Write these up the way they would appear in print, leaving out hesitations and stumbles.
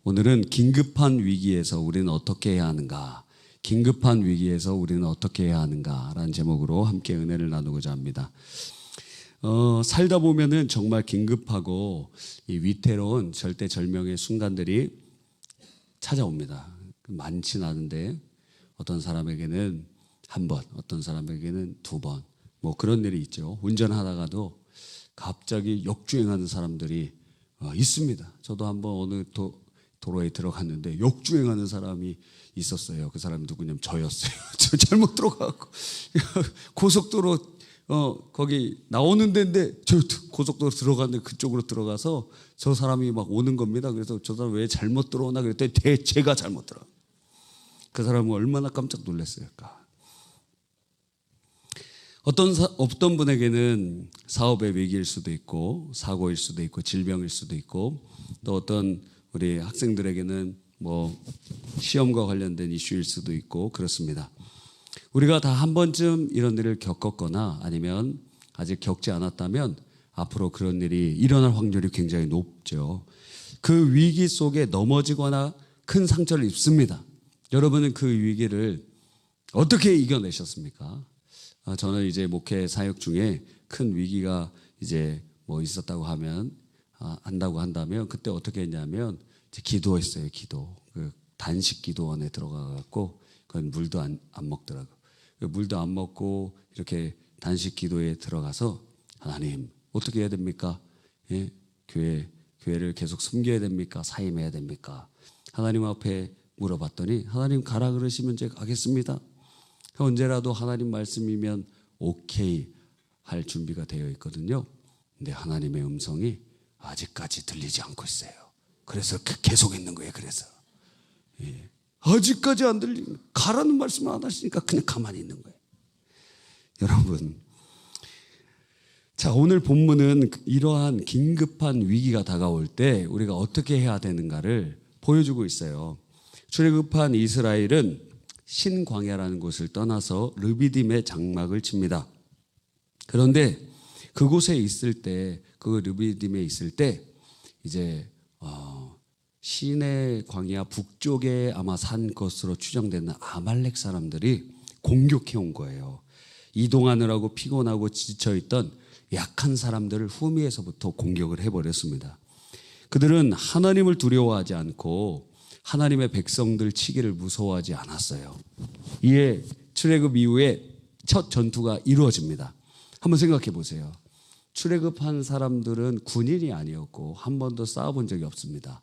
오늘은 긴급한 위기에서 우리는 어떻게 해야 하는가, 긴급한 위기에서 우리는 어떻게 해야 하는가라는 제목으로 함께 은혜를 나누고자 합니다. 살다 보면은 정말 긴급하고 이 위태로운 절대절명의 순간들이 찾아옵니다. 많진 않은데 어떤 사람에게는 한 번, 어떤 사람에게는 두 번, 뭐 그런 일이 있죠. 운전하다가도 갑자기 역주행하는 사람들이 있습니다. 저도 한번 어느 도로에 들어갔는데 역주행하는 사람이 있었어요. 그 사람이 누구냐면 저였어요. 저 잘못 들어가고 고속도로 거기 나오는 데인데 저 고속도로 들어갔는데 그쪽으로 들어가서 저 사람이 막 오는 겁니다. 그래서 저 사람 왜 잘못 들어오나 그랬더니 제가 잘못 들어. 그 사람은 얼마나 깜짝 놀랐을까. 어떤 분에게는 사업의 위기일 수도 있고 사고일 수도 있고 질병일 수도 있고 또 어떤 우리 학생들에게는 뭐 시험과 관련된 이슈일 수도 있고 그렇습니다. 우리가 다 한 번쯤 이런 일을 겪었거나 아니면 아직 겪지 않았다면 앞으로 그런 일이 일어날 확률이 굉장히 높죠. 그 위기 속에 넘어지거나 큰 상처를 입습니다. 여러분은 그 위기를 어떻게 이겨내셨습니까? 저는 이제 목회 사역 중에 큰 위기가 이제 뭐 있었다고 하면 안다고 한다면 그때 어떻게 했냐면 이제 기도했어요. 기도. 그 단식 기도원에 들어가 갖고 그건 물도 안 먹더라고. 물도 안 먹고 이렇게 단식 기도에 들어가서 하나님 어떻게 해야 됩니까? 예? 교회를 계속 섬겨야 됩니까? 사임해야 됩니까? 하나님 앞에 물어봤더니 하나님 가라 그러시면 제가 가겠습니다. 언제라도 하나님 말씀이면 오케이 할 준비가 되어 있거든요. 근데 하나님의 음성이 아직까지 들리지 않고 있어요. 그래서 계속 있는 거예요. 그래서 아직까지 안 들리는, 가라는 말씀을 안 하시니까 그냥 가만히 있는 거예요. 여러분, 자, 오늘 본문은 이러한 긴급한 위기가 다가올 때 우리가 어떻게 해야 되는가를 보여주고 있어요. 출애굽한 이스라엘은 신광야라는 곳을 떠나서 르비딤의 장막을 칩니다. 그런데 그곳에 있을 때, 그 르비딤에 있을 때 이제 시내 광야 북쪽에 아마 산 것으로 추정되는 아말렉 사람들이 공격해 온 거예요. 이동하느라고 피곤하고 지쳐있던 약한 사람들을 후미에서부터 공격을 해버렸습니다. 그들은 하나님을 두려워하지 않고 하나님의 백성들 치기를 무서워하지 않았어요. 이에 출애굽 이후에 첫 전투가 이루어집니다. 한번 생각해 보세요. 출애굽한 사람들은 군인이 아니었고 한 번도 싸워본 적이 없습니다.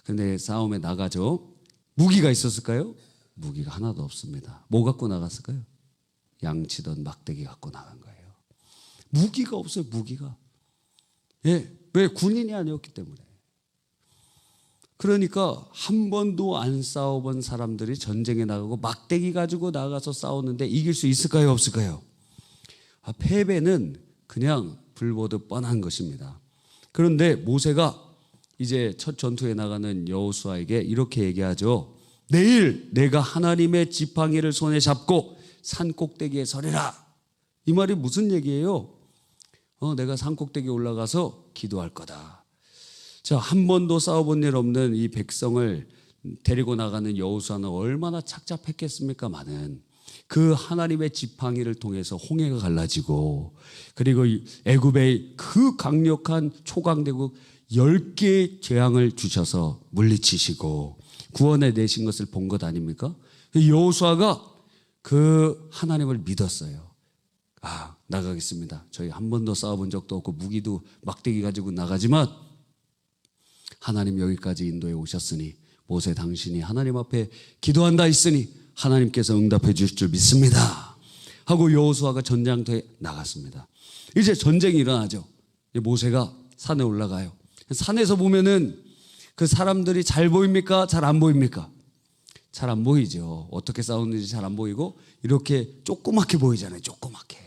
그런데 싸움에 나가죠. 무기가 있었을까요? 무기가 하나도 없습니다. 뭐 갖고 나갔을까요? 양치던 막대기 갖고 나간 거예요. 무기가 없어요. 무기가. 왜? 군인이 아니었기 때문에. 그러니까 한 번도 안 싸워본 사람들이 전쟁에 나가고 막대기 가지고 나가서 싸우는데 이길 수 있을까요? 없을까요? 패배는 그냥 불보듯 뻔한 것입니다. 그런데 모세가 이제 첫 전투에 나가는 여호수아에게 이렇게 얘기하죠. 내일 내가 하나님의 지팡이를 손에 잡고 산 꼭대기에 서리라. 이 말이 무슨 얘기예요? 내가 산 꼭대기에 올라가서 기도할 거다. 자, 한 번도 싸워본 일 없는 이 백성을 데리고 나가는 여호수아는 얼마나 착잡했겠습니까? 많은 그 하나님의 지팡이를 통해서 홍해가 갈라지고 그리고 애굽의 그 강력한 초강대국 10개의 재앙을 주셔서 물리치시고 구원해 내신 것을 본 것 아닙니까? 여호수아가 그 하나님을 믿었어요. 나가겠습니다. 저희 한 번도 싸워본 적도 없고 무기도 막대기 가지고 나가지만 하나님 여기까지 인도해 오셨으니 모세 당신이 하나님 앞에 기도한다 했으니 하나님께서 응답해 주실 줄 믿습니다 하고 여호수아가 전장터에 나갔습니다. 이제 전쟁이 일어나죠. 모세가 산에 올라가요. 산에서 보면은 그 사람들이 잘 보입니까? 잘 안 보입니까? 잘 안 보이죠. 어떻게 싸우는지 잘 안 보이고 이렇게 조그맣게 보이잖아요. 조그맣게.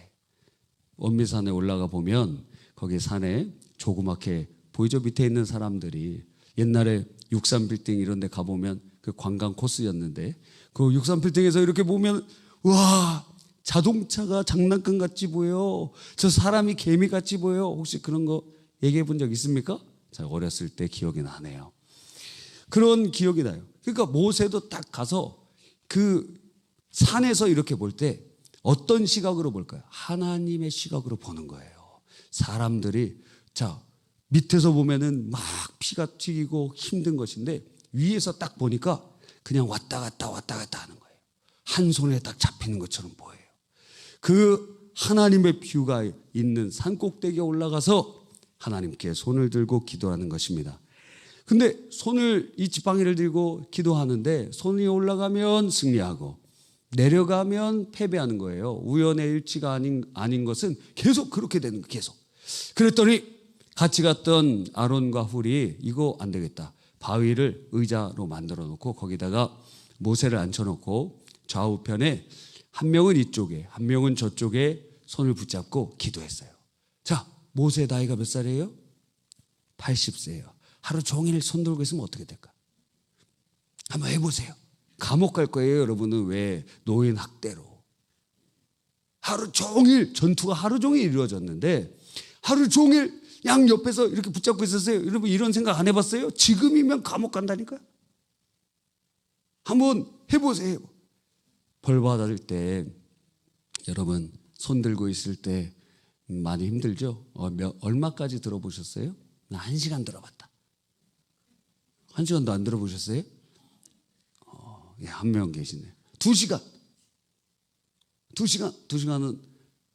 원미산에 올라가 보면 거기 산에 조그맣게 보이죠. 밑에 있는 사람들이 옛날에 63빌딩 이런 데 가보면 그 관광 코스였는데 그 63빌딩에서 이렇게 보면 와, 자동차가 장난감 같이 보여. 저 사람이 개미 같이 보여. 혹시 그런 거 얘기해 본 적 있습니까? 제가 어렸을 때 기억이 나네요. 그런 기억이 나요. 그러니까 모세도 딱 가서 그 산에서 이렇게 볼 때 어떤 시각으로 볼까요? 하나님의 시각으로 보는 거예요. 사람들이 자 밑에서 보면은 막 피가 튀기고 힘든 것인데 위에서 딱 보니까 그냥 왔다 갔다 하는 거예요. 한 손에 딱 잡히는 것처럼 보여요. 그 하나님의 뷰가 있는 산 꼭대기에 올라가서 하나님께 손을 들고 기도하는 것입니다. 근데 손을 이 지팡이를 들고 기도하는데 손이 올라가면 승리하고 내려가면 패배하는 거예요. 우연의 일치가 아닌 것은 계속 그렇게 되는 거예요. 계속. 그랬더니 같이 갔던 아론과 훌이 이거 안 되겠다. 바위를 의자로 만들어 놓고 거기다가 모세를 앉혀놓고 좌우편에 한 명은 이쪽에 한 명은 저쪽에 손을 붙잡고 기도했어요. 자, 모세의 나이가 몇 살이에요? 80세예요. 하루 종일 손 들고 있으면 어떻게 될까? 한번 해보세요. 감옥 갈 거예요. 여러분은 왜 노인 학대로. 하루 종일 전투가 하루 종일 이루어졌는데 하루 종일 양 옆에서 이렇게 붙잡고 있었어요. 여러분 이런 생각 안 해봤어요? 지금이면 감옥 간다니까요. 한번 해보세요. 벌 받을 때 여러분 손 들고 있을 때 많이 힘들죠? 얼마까지 들어보셨어요? 나 1시간 들어봤다. 1시간도 안 들어보셨어요? 예, 한 명 계시네. 2시간. 2시간은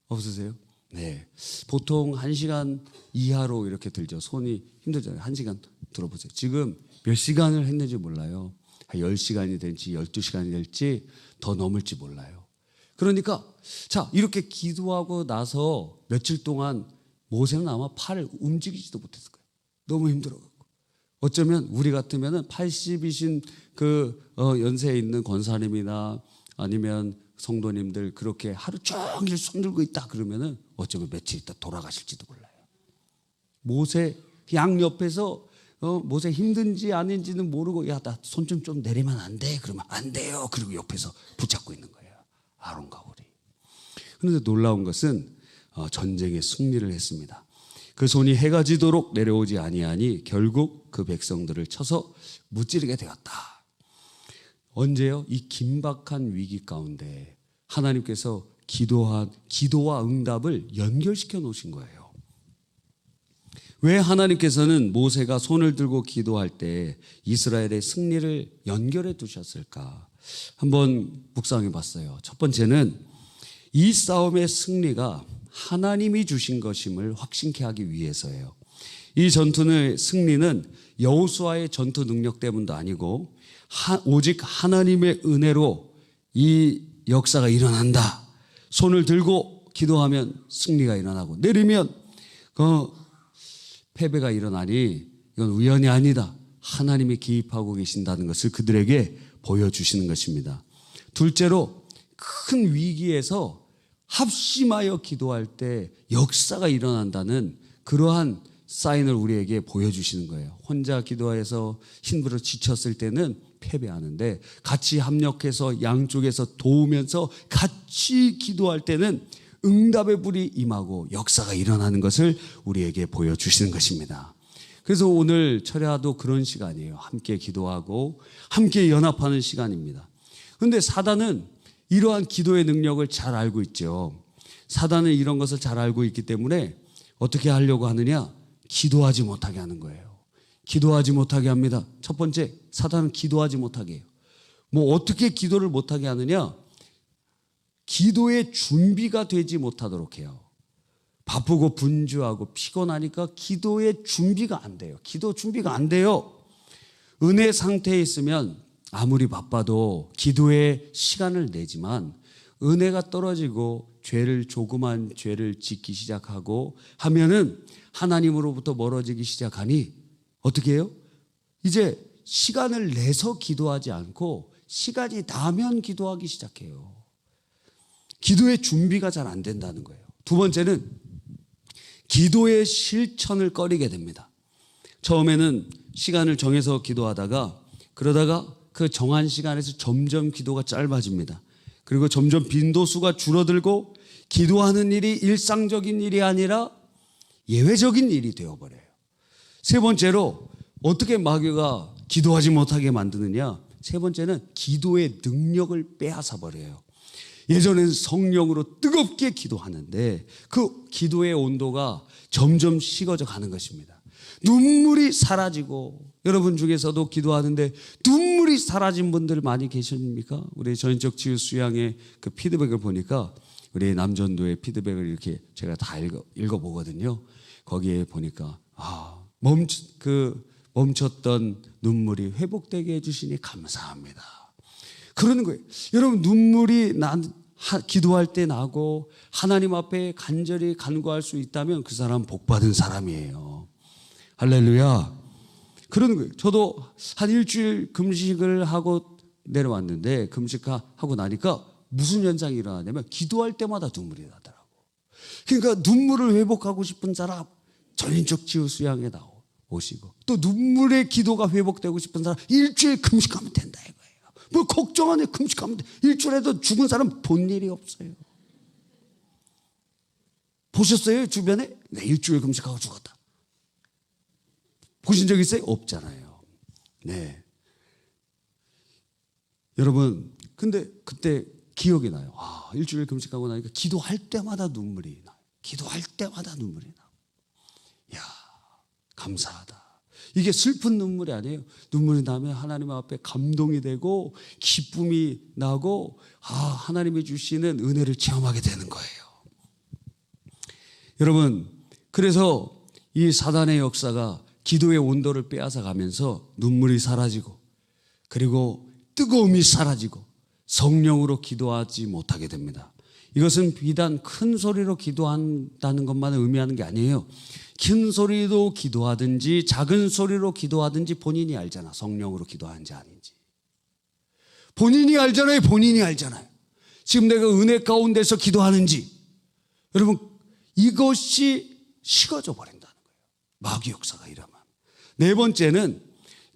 없으세요? 네. 보통 1시간 이하로 이렇게 들죠. 손이 힘들잖아요. 1시간 들어보세요. 지금 몇 시간을 했는지 몰라요. 10시간이 될지 12시간이 될지 더 넘을지 몰라요. 그러니까 자 이렇게 기도하고 나서 며칠 동안 모세는 아마 팔을 움직이지도 못했을 거예요. 너무 힘들어갖고. 어쩌면 우리 같으면 80이신 그 연세에 있는 권사님이나 아니면 성도님들 그렇게 하루 종일 손 들고 있다 그러면은 어쩌면 며칠 있다 돌아가실지도 몰라요. 모세 양 옆에서 모세 힘든지 아닌지는 모르고 야 나 손 좀 내리면 안 돼? 그러면 안 돼요. 그리고 옆에서 붙잡고 있는 거예요. 아론과 훌이. 그런데 놀라운 것은 전쟁에 승리를 했습니다. 그 손이 해가 지도록 내려오지 아니하니 결국 그 백성들을 쳐서 무찌르게 되었다. 언제요? 이 긴박한 위기 가운데 하나님께서 기도와 응답을 연결시켜 놓으신 거예요. 왜 하나님께서는 모세가 손을 들고 기도할 때 이스라엘의 승리를 연결해 두셨을까? 한번 묵상해 봤어요. 첫 번째는 이 싸움의 승리가 하나님이 주신 것임을 확신케 하기 위해서예요. 이 전투의 승리는 여호수아의 전투 능력 때문도 아니고 오직 하나님의 은혜로 이 역사가 일어난다. 손을 들고 기도하면 승리가 일어나고 내리면 패배가 일어나니 이건 우연이 아니다. 하나님이 기입하고 계신다는 것을 그들에게 보여주시는 것입니다. 둘째로 큰 위기에서 합심하여 기도할 때 역사가 일어난다는 그러한 사인을 우리에게 보여주시는 거예요. 혼자 기도해서 힘들어 지쳤을 때는 패배하는데 같이 합력해서 양쪽에서 도우면서 같이 기도할 때는 응답의 불이 임하고 역사가 일어나는 것을 우리에게 보여주시는 것입니다. 그래서 오늘 철야도 그런 시간이에요. 함께 기도하고 함께 연합하는 시간입니다. 그런데 사단은 이러한 기도의 능력을 잘 알고 있죠. 사단은 이런 것을 잘 알고 있기 때문에 어떻게 하려고 하느냐? 기도하지 못하게 하는 거예요. 기도하지 못하게 합니다. 첫 번째, 사단은 기도하지 못하게 해요. 뭐 어떻게 기도를 못하게 하느냐? 기도의 준비가 되지 못하도록 해요. 바쁘고 분주하고 피곤하니까 기도의 준비가 안 돼요. 기도 준비가 안 돼요. 은혜 상태에 있으면 아무리 바빠도 기도에 시간을 내지만 은혜가 떨어지고 조그만 죄를 짓기 시작하고 하면은 하나님으로부터 멀어지기 시작하니 어떻게 해요? 이제 시간을 내서 기도하지 않고 시간이 나면 기도하기 시작해요. 기도의 준비가 잘 안 된다는 거예요. 두 번째는 기도의 실천을 꺼리게 됩니다. 처음에는 시간을 정해서 기도하다가 그러다가 그 정한 시간에서 점점 기도가 짧아집니다. 그리고 점점 빈도수가 줄어들고 기도하는 일이 일상적인 일이 아니라 예외적인 일이 되어버려요. 세 번째로 어떻게 마귀가 기도하지 못하게 만드느냐? 세 번째는 기도의 능력을 빼앗아 버려요. 예전에는 성령으로 뜨겁게 기도하는데 그 기도의 온도가 점점 식어져 가는 것입니다. 눈물이 사라지고, 여러분 중에서도 기도하는데 눈물이 사라진 분들 많이 계십니까? 우리 전인적 치유 수양의 그 피드백을 보니까, 우리 남전도의 피드백을 이렇게 제가 다 읽어보거든요. 거기에 보니까 멈췄던 눈물이 회복되게 해주시니 감사합니다. 그러는 거예요. 여러분, 눈물이 기도할 때 나고 하나님 앞에 간절히 간구할 수 있다면 그 사람 복 받은 사람이에요. 할렐루야. 그러는 거예요. 저도 한 일주일 금식을 하고 내려왔는데, 금식하고 나니까 무슨 현상이 일어나냐면 기도할 때마다 눈물이 나더라고. 그러니까 눈물을 회복하고 싶은 사람 전인적 치유 수양에 오시고, 또 눈물의 기도가 회복되고 싶은 사람 일주일 금식하면 된다 이거예요. 뭐 걱정 안 해, 금식하면 돼. 일주일에도 죽은 사람 본 일이 없어요. 보셨어요? 주변에? 네, 일주일 금식하고 죽었다. 보신 적 있어요? 없잖아요. 네. 여러분, 근데 그때 기억이 나요. 일주일 금식하고 나니까 기도할 때마다 눈물이 나요. 기도할 때마다 눈물이 나요. 이야, 감사하다. 이게 슬픈 눈물이 아니에요. 눈물이 나면 하나님 앞에 감동이 되고 기쁨이 나고 하나님이 주시는 은혜를 체험하게 되는 거예요. 여러분, 그래서 이 사단의 역사가 기도의 온도를 빼앗아 가면서 눈물이 사라지고, 그리고 뜨거움이 사라지고 성령으로 기도하지 못하게 됩니다. 이것은 비단 큰 소리로 기도한다는 것만을 의미하는 게 아니에요. 큰 소리로 기도하든지 작은 소리로 기도하든지 본인이 알잖아. 성령으로 기도하는지 아닌지. 본인이 알잖아요. 본인이 알잖아요. 지금 내가 은혜 가운데서 기도하는지. 여러분, 이것이 식어져 버린다는 거예요. 마귀 역사가 일어나면. 네 번째는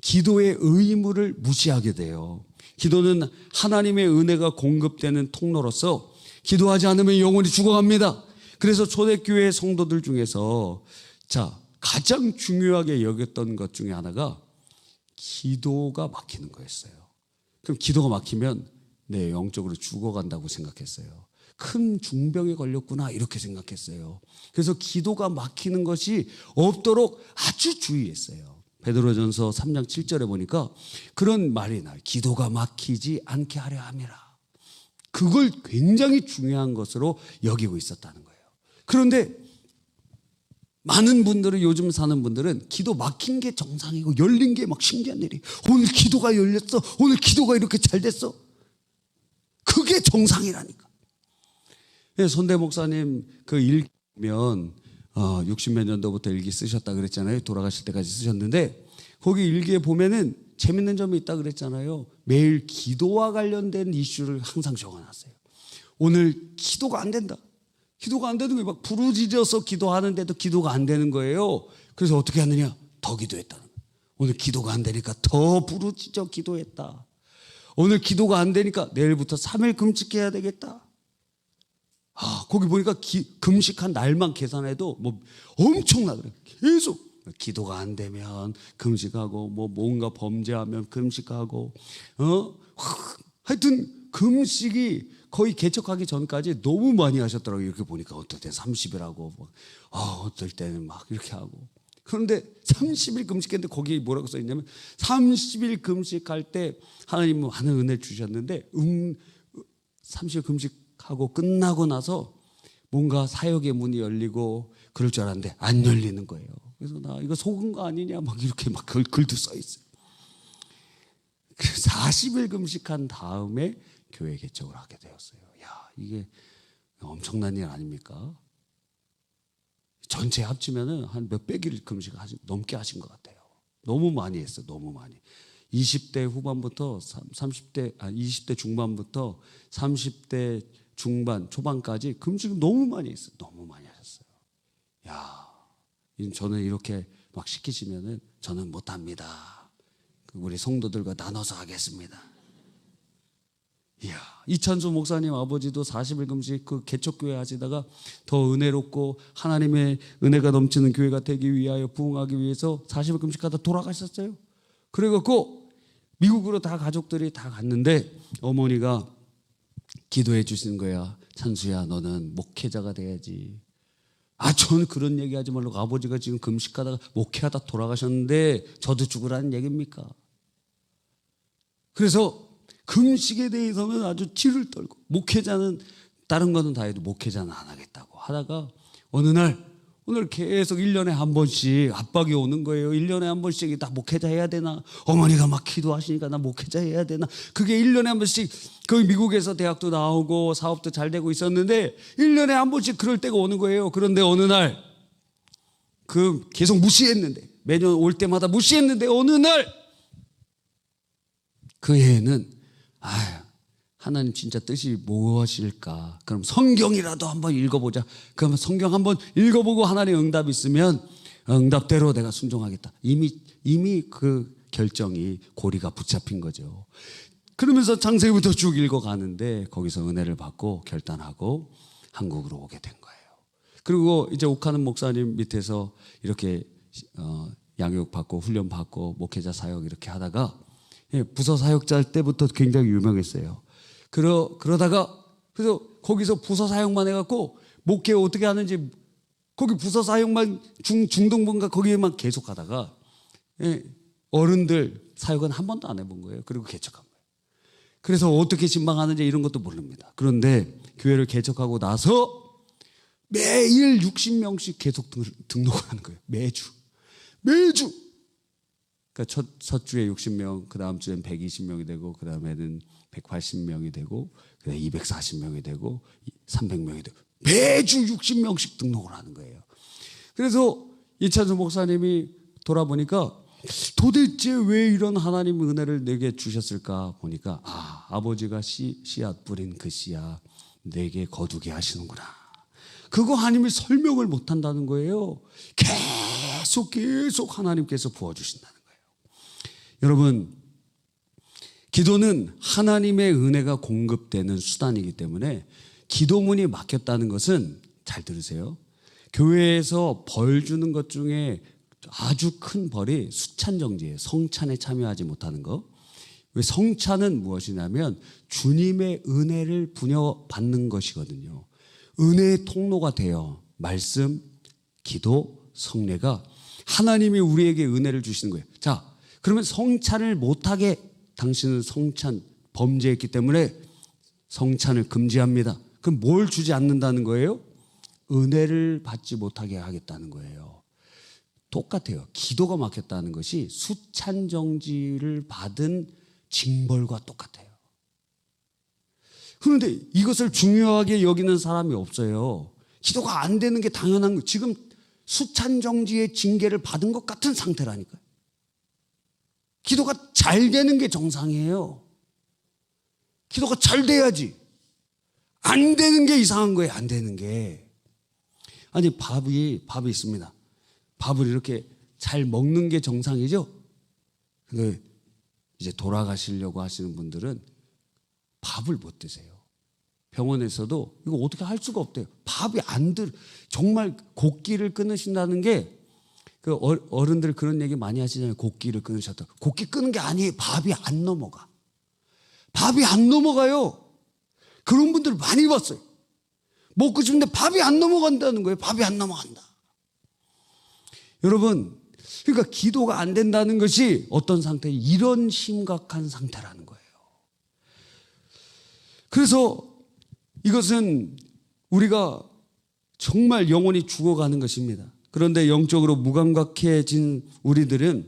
기도의 의무를 무시하게 돼요. 기도는 하나님의 은혜가 공급되는 통로로서 기도하지 않으면 영혼이 죽어갑니다. 그래서 초대교회 성도들 중에서 가장 중요하게 여겼던 것 중에 하나가 기도가 막히는 거였어요. 그럼 기도가 막히면 내 영적으로 죽어간다고 생각했어요. 큰 중병에 걸렸구나 이렇게 생각했어요. 그래서 기도가 막히는 것이 없도록 아주 주의했어요. 베드로전서 3장 7절에 보니까 그런 말이 나요. 기도가 막히지 않게 하려 함이라. 그걸 굉장히 중요한 것으로 여기고 있었다는 거예요. 그런데 많은 분들은, 요즘 사는 분들은 기도 막힌 게 정상이고 열린 게 막 신기한 일이, 오늘 기도가 열렸어, 오늘 기도가 이렇게 잘 됐어, 그게 정상이라니까. 손대 목사님 그 읽으면 60몇 년도부터 일기 쓰셨다 그랬잖아요. 돌아가실 때까지 쓰셨는데 거기 일기에 보면은 재밌는 점이 있다 그랬잖아요. 매일 기도와 관련된 이슈를 항상 적어놨어요. 오늘 기도가 안 된다. 기도가 안 되는 거예요. 막 부르짖어서 기도하는데도 기도가 안 되는 거예요. 그래서 어떻게 하느냐? 더 기도했다는 거예요. 오늘 기도가 안 되니까 더 부르짖어 기도했다. 오늘 기도가 안 되니까 내일부터 3일 금식해야 되겠다. 거기 보니까 금식한 날만 계산해도 뭐 엄청나더라고요. 계속 기도가 안 되면 금식하고, 뭔가 범죄하면 금식하고, 하여튼 금식이 거의 개척하기 전까지 너무 많이 하셨더라고요. 이렇게 보니까 어떨 때 30일 하고, 어떨 때는 막 이렇게 하고. 그런데 30일 금식했는데 거기에 뭐라고 써있냐면 30일 금식할 때 하나님은 많은 은혜를 주셨는데 30일 금식하고 끝나고 나서 뭔가 사역의 문이 열리고 그럴 줄 알았는데 안 열리는 거예요. 그래서 나 이거 속은 거 아니냐 막 이렇게 막 글도 써있어요. 40일 금식한 다음에 교회 개척을 하게 되었어요. 이게 엄청난 일 아닙니까? 전체 합치면은 한 몇백 일 금식 넘게 하신 것 같아요. 너무 많이 했어요. 너무 많이. 20대 후반부터 20대 중반부터 30대 중반 초반까지 금식 너무 많이 했어요. 너무 많이 하셨어요. 저는 이렇게 막 시키시면은 저는 못합니다. 우리 성도들과 나눠서 하겠습니다. 이찬수 목사님 아버지도 40일 금식 그 개척교회 하시다가 더 은혜롭고 하나님의 은혜가 넘치는 교회가 되기 위하여 부흥하기 위해서 40일 금식하다 돌아가셨어요. 그래갖고 미국으로 다 가족들이 다 갔는데 어머니가 기도해 주시는 거야. 찬수야, 너는 목회자가 돼야지. 저는 그런 얘기하지 말라고. 아버지가 지금 금식하다가 목회하다 돌아가셨는데 저도 죽으라는 얘기입니까? 그래서 금식에 대해서는 아주 치를 떨고, 목회자는 다른 거는 다 해도 목회자는 안 하겠다고 하다가 어느 날 오늘 계속 1년에 한 번씩 압박이 오는 거예요. 1년에 한 번씩 나 목회자 해야 되나? 어머니가 막 기도하시니까 나 목회자 해야 되나? 그게 1년에 한 번씩, 그 미국에서 대학도 나오고 사업도 잘 되고 있었는데 1년에 한 번씩 그럴 때가 오는 거예요. 그런데 어느 날 계속 무시했는데, 매년 올 때마다 무시했는데 어느 날 그 해에는 하나님 진짜 뜻이 무엇일까? 그럼 성경이라도 한번 읽어보자. 그러면 성경 한번 읽어보고 하나님의 응답이 있으면 응답대로 내가 순종하겠다. 이미 그 결정이 고리가 붙잡힌 거죠. 그러면서 창세기부터 쭉 읽어가는데 거기서 은혜를 받고 결단하고 한국으로 오게 된 거예요. 그리고 이제 옥하는 목사님 밑에서 이렇게 양육 받고 훈련 받고 목회자 사역 이렇게 하다가 부서 사역자 할 때부터 굉장히 유명했어요. 그러다가 그래서 거기서 부서 사역만 해갖고 목회 어떻게 하는지 거기 부서 사역만 중동본가 거기에만 계속 하다가 어른들 사역은 한 번도 안 해본 거예요. 그리고 개척한 거예요. 그래서 어떻게 신방하는지 이런 것도 모릅니다. 그런데 교회를 개척하고 나서 매일 60명씩 계속 등록을 하는 거예요. 매주. 그러니까 첫 주에 60명, 그 다음 주엔 120명이 되고, 그 다음에는 180명이 되고, 그 다음에 240명이 되고, 300명이 되고, 매주 60명씩 등록을 하는 거예요. 그래서 이찬수 목사님이 돌아보니까 도대체 왜 이런 하나님의 은혜를 내게 주셨을까 보니까 아버지가 씨앗 뿌린 그 씨앗 내게 거두게 하시는구나. 그거 하나님이 설명을 못한다는 거예요. 계속 하나님께서 부어주신다는 거예요. 여러분, 기도는 하나님의 은혜가 공급되는 수단이기 때문에 기도문이 막혔다는 것은, 잘 들으세요, 교회에서 벌 주는 것 중에 아주 큰 벌이 수찬정지예요. 성찬에 참여하지 못하는 거. 왜? 성찬은 무엇이냐면 주님의 은혜를 부여받는 것이거든요. 은혜의 통로가 돼요. 말씀, 기도, 성례가 하나님이 우리에게 은혜를 주시는 거예요. 자, 그러면 성찬을 못하게, 당신은 성찬 범죄했기 때문에 성찬을 금지합니다. 그럼 뭘 주지 않는다는 거예요? 은혜를 받지 못하게 하겠다는 거예요. 똑같아요. 기도가 막혔다는 것이 수찬정지를 받은 징벌과 똑같아요. 그런데 이것을 중요하게 여기는 사람이 없어요. 기도가 안 되는 게 당연한 거. 지금 수찬정지의 징계를 받은 것 같은 상태라니까요. 기도가 잘 되는 게 정상이에요. 기도가 잘 돼야지. 안 되는 게 이상한 거예요. 안 되는 게. 아니, 밥이 있습니다. 밥을 이렇게 잘 먹는 게 정상이죠. 근데 이제 돌아가시려고 하시는 분들은 밥을 못 드세요. 병원에서도 이거 어떻게 할 수가 없대요. 밥이 안 정말 곡기를 끊으신다는 게, 그 어른들 그런 얘기 많이 하시잖아요. 곡기를 끊으셨다. 곡기 끊은 게 아니에요. 밥이 안 넘어가. 밥이 안 넘어가요. 그런 분들 많이 봤어요. 먹고 싶은데 밥이 안 넘어간다는 거예요. 밥이 안 넘어간다. 여러분, 그러니까 기도가 안 된다는 것이 어떤 상태? 이런 심각한 상태라는 거예요. 그래서 이것은 우리가 정말 영혼이 죽어가는 것입니다. 그런데 영적으로 무감각해진 우리들은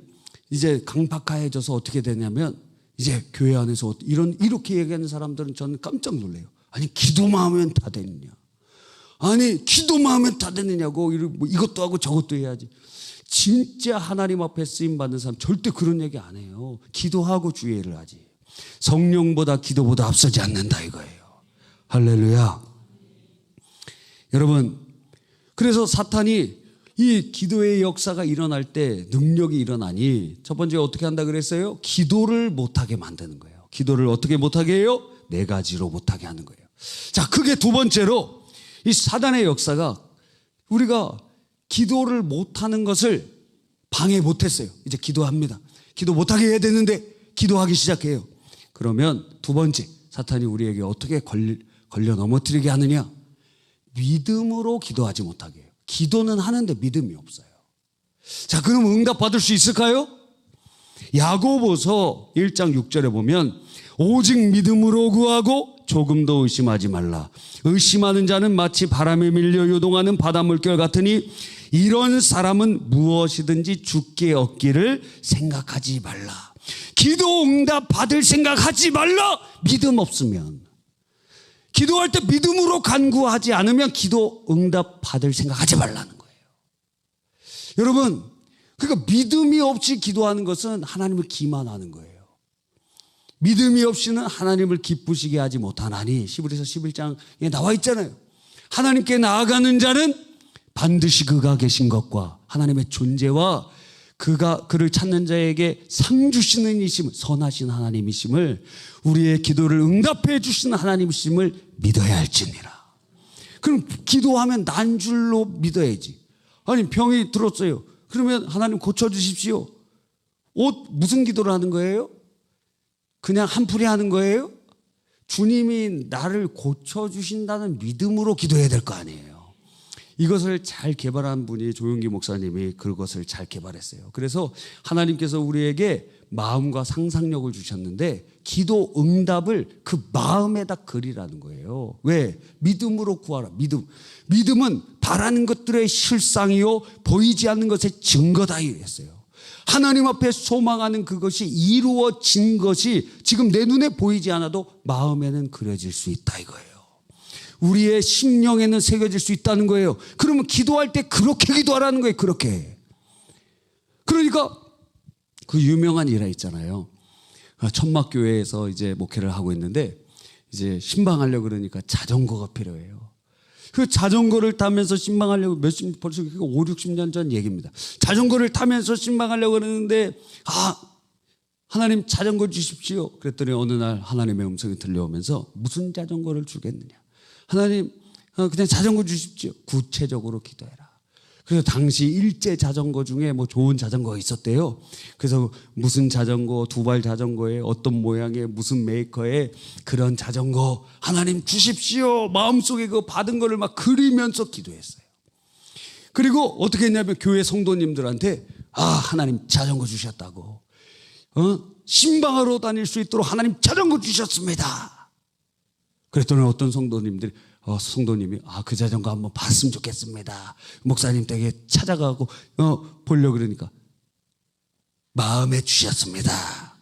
이제 강팍해져서 어떻게 되냐면, 이제 교회 안에서 이렇게 얘기하는 사람들은 저는 깜짝 놀래요. 아니, 기도만 하면 다 되느냐? 아니, 기도만 하면 다 되느냐고, 이것도 하고 저것도 해야지. 진짜 하나님 앞에 쓰임받는 사람 절대 그런 얘기 안 해요. 기도하고 주의를 하지. 성령보다 기도보다 앞서지 않는다 이거예요. 할렐루야. 여러분, 그래서 사탄이 이 기도의 역사가 일어날 때 능력이 일어나니 첫 번째 어떻게 한다 그랬어요? 기도를 못하게 만드는 거예요. 기도를 어떻게 못하게 해요? 4가지로 못하게 하는 거예요. 자, 그게 두 번째로 이 사단의 역사가 우리가 기도를 못하는 것을 방해 못했어요. 이제 기도합니다. 기도 못하게 해야 되는데 기도하기 시작해요. 그러면 두 번째, 사탄이 우리에게 어떻게 걸려 넘어뜨리게 하느냐? 믿음으로 기도하지 못하게 해요. 기도는 하는데 믿음이 없어요. 자, 그럼 응답받을 수 있을까요? 야고보서 1장 6절에 보면 오직 믿음으로 구하고 조금도 의심하지 말라. 의심하는 자는 마치 바람에 밀려 요동하는 바다 물결 같으니 이런 사람은 무엇이든지 주께 얻기를 생각하지 말라. 기도 응답 받을 생각하지 말라. 믿음 없으면, 기도할 때 믿음으로 간구하지 않으면 기도 응답 받을 생각하지 말라는 거예요. 여러분, 그러니까 믿음이 없이 기도하는 것은 하나님을 기만하는 거예요. 믿음이 없이는 하나님을 기쁘시게 하지 못하나니 히브리서 11장에 나와 있잖아요. 하나님께 나아가는 자는 반드시 그가 계신 것과 하나님의 존재와 그를 찾는 자에게 상 주시는 이심을, 선하신 하나님이심을, 우리의 기도를 응답해 주시는 하나님이심을 믿어야 할지니라. 그럼 기도하면 난 줄로 믿어야지. 아니, 병이 들었어요. 그러면 하나님 고쳐주십시오. 무슨 기도를 하는 거예요? 그냥 한풀이 하는 거예요? 주님이 나를 고쳐주신다는 믿음으로 기도해야 될 거 아니에요. 이것을 잘 개발한 분이 조용기 목사님이 그것을 잘 개발했어요. 그래서 하나님께서 우리에게 마음과 상상력을 주셨는데 기도 응답을 그 마음에다 그리라는 거예요. 왜? 믿음으로 구하라. 믿음은 바라는 것들의 실상이요 보이지 않는 것의 증거다 했어요. 하나님 앞에 소망하는 그것이 이루어진 것이 지금 내 눈에 보이지 않아도 마음에는 그려질 수 있다 이거예요. 우리의 심령에는 새겨질 수 있다는 거예요. 그러면 기도할 때 그렇게 기도하라는 거예요. 그렇게. 그러니까 그 유명한 일화 있잖아요. 천막교회에서 이제 목회를 하고 있는데 이제 신방하려고 그러니까 자전거가 필요해요. 그 자전거를 타면서 신방하려고 벌써 5, 60년 전 얘기입니다. 자전거를 타면서 신방하려고 그러는데 하나님 자전거 주십시오. 그랬더니 어느 날 하나님의 음성이 들려오면서 무슨 자전거를 주겠느냐. 하나님 그냥 자전거 주십시오. 구체적으로 기도해라. 그래서 당시 일제 자전거 중에 뭐 좋은 자전거가 있었대요. 그래서 무슨 자전거, 두발 자전거에 어떤 모양의 무슨 메이커의 그런 자전거 하나님 주십시오. 마음속에 그 받은 거를 막 그리면서 기도했어요. 그리고 어떻게 했냐면 교회 성도님들한테 하나님 자전거 주셨다고, 신방하러 다닐 수 있도록 하나님 자전거 주셨습니다. 그랬더니 어떤 성도님이 그 자전거 한번 봤으면 좋겠습니다. 목사님 댁에 찾아가고 보려고 그러니까 마음에 주셨습니다.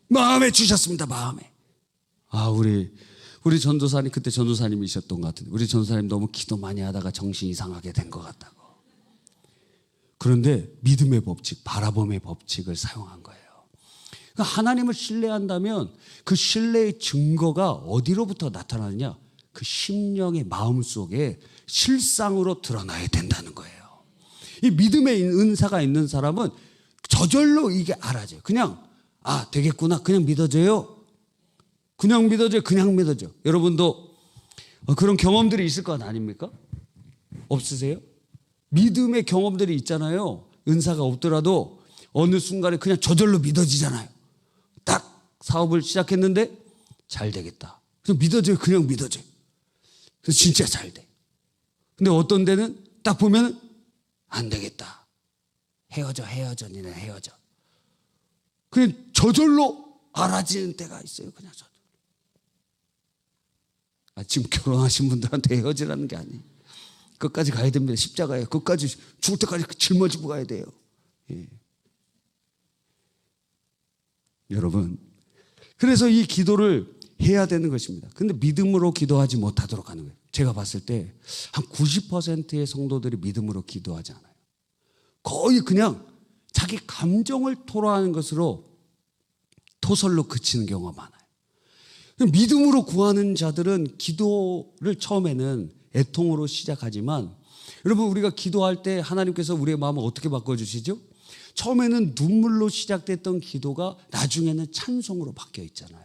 마음에 주셨습니다. 마음에. 우리 전도사님, 그때 전도사님이셨던 것 같은데 우리 전도사님 너무 기도 많이 하다가 정신 이상하게 된 것 같다고. 그런데 믿음의 법칙, 바라봄의 법칙을 사용한 거예요. 하나님을 신뢰한다면 그 신뢰의 증거가 어디로부터 나타나느냐? 그 심령의 마음 속에 실상으로 드러나야 된다는 거예요. 이 믿음의 은사가 있는 사람은 저절로 이게 알아져요. 그냥 되겠구나. 그냥 믿어져요. 그냥 믿어져. 여러분도 그런 경험들이 있을 것 아닙니까? 없으세요? 믿음의 경험들이 있잖아요. 은사가 없더라도 어느 순간에 그냥 저절로 믿어지잖아요. 딱 사업을 시작했는데 잘 되겠다. 그냥 믿어져요. 그냥 믿어져요. 그래서 진짜 잘 돼. 근데 어떤 데는 딱 보면 안 되겠다. 헤어져. 니네 헤어져. 그냥 저절로 알아지는 때가 있어요. 그냥 저절로. 지금 결혼하신 분들한테 헤어지라는 게 아니에요. 끝까지 가야 됩니다. 십자가에 끝까지 죽을 때까지 짊어지고 가야 돼요. 예. 여러분, 그래서 이 기도를 해야 되는 것입니다. 근데 믿음으로 기도하지 못하도록 하는 거예요. 제가 봤을 때 한 90%의 성도들이 믿음으로 기도하지 않아요. 거의 그냥 자기 감정을 토로하는 것으로 토설로 그치는 경우가 많아요. 믿음으로 구하는 자들은 기도를 처음에는 애통으로 시작하지만, 여러분, 우리가 기도할 때 하나님께서 우리의 마음을 어떻게 바꿔주시죠? 처음에는 눈물로 시작됐던 기도가 나중에는 찬송으로 바뀌어 있잖아요.